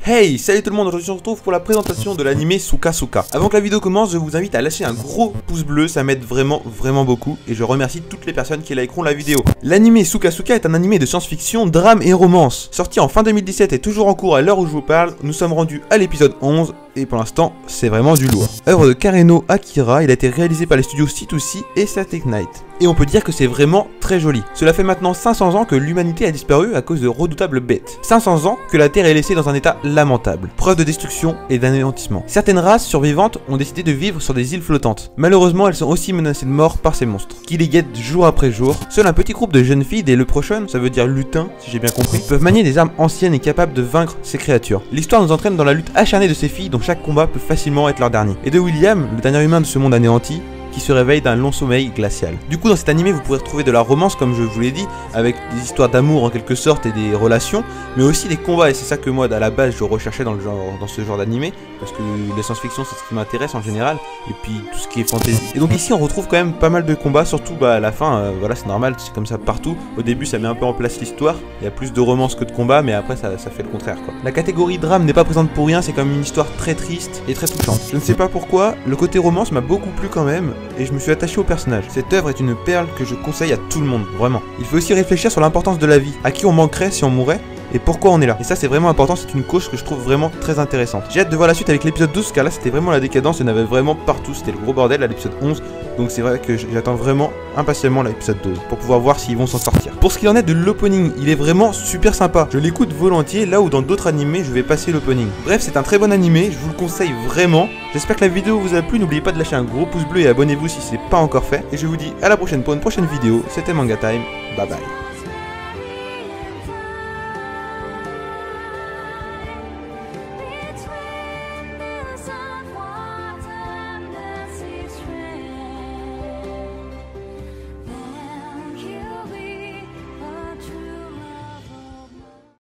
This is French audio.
Hey, salut tout le monde, aujourd'hui on se retrouve pour la présentation de l'anime Suka. Avant que la vidéo commence, je vous invite à lâcher un gros pouce bleu, ça m'aide vraiment beaucoup et je remercie toutes les personnes qui likeront la vidéo. L'anime Suka est un anime de science-fiction, drame et romance. Sorti en fin 2017 et toujours en cours à l'heure où je vous parle, nous sommes rendus à l'épisode 11 et pour l'instant c'est vraiment du lourd. Œuvre de Kareno Akira, il a été réalisé par les studios C2C et Static Night. Et on peut dire que c'est vraiment très joli. Cela fait maintenant 500 ans que l'humanité a disparu à cause de redoutables bêtes. 500 ans que la Terre est laissée dans un état lamentable, preuve de destruction et d'anéantissement. Certaines races survivantes ont décidé de vivre sur des îles flottantes. Malheureusement, elles sont aussi menacées de mort par ces monstres, qui les guettent jour après jour. Seul un petit groupe de jeunes filles, des leprechauns, ça veut dire lutins si j'ai bien compris, peuvent manier des armes anciennes et capables de vaincre ces créatures. L'histoire nous entraîne dans la lutte acharnée de ces filles dont chaque combat peut facilement être leur dernier. Et de William, le dernier humain de ce monde anéanti, qui se réveille d'un long sommeil glacial. Du coup dans cet animé vous pourrez retrouver de la romance comme je vous l'ai dit, avec des histoires d'amour en quelque sorte et des relations, mais aussi des combats, et c'est ça que moi à la base je recherchais dans ce genre d'animé, parce que la science-fiction c'est ce qui m'intéresse en général, et puis tout ce qui est fantasy. Et donc ici on retrouve quand même pas mal de combats, surtout à la fin, voilà c'est normal, c'est comme ça partout. Au début ça met un peu en place l'histoire, il y a plus de romance que de combat, mais après ça fait le contraire quoi. La catégorie drame n'est pas présente pour rien, c'est quand même une histoire très triste et très touchante. Je ne sais pas pourquoi, le côté romance m'a beaucoup plu quand même, et je me suis attaché au personnage. Cette œuvre est une perle que je conseille à tout le monde, vraiment. Il faut aussi réfléchir sur l'importance de la vie, à qui on manquerait si on mourait, et pourquoi on est là. Et ça c'est vraiment important, c'est une cause que je trouve vraiment très intéressante. J'ai hâte de voir la suite avec l'épisode 12, car là c'était vraiment la décadence, il y en avait vraiment partout, c'était le gros bordel à l'épisode 11, donc c'est vrai que j'attends vraiment impatiemment l'épisode 12, pour pouvoir voir s'ils vont s'en sortir. Pour ce qu'il en est de l'opening, il est vraiment super sympa, je l'écoute volontiers, là où dans d'autres animés je vais passer l'opening. Bref, c'est un très bon animé, je vous le conseille vraiment. J'espère que la vidéo vous a plu, n'oubliez pas de lâcher un gros pouce bleu et abonnez-vous si c'est pas encore fait. Et je vous dis à la prochaine pour une prochaine vidéo, c'était Manga Time, bye bye.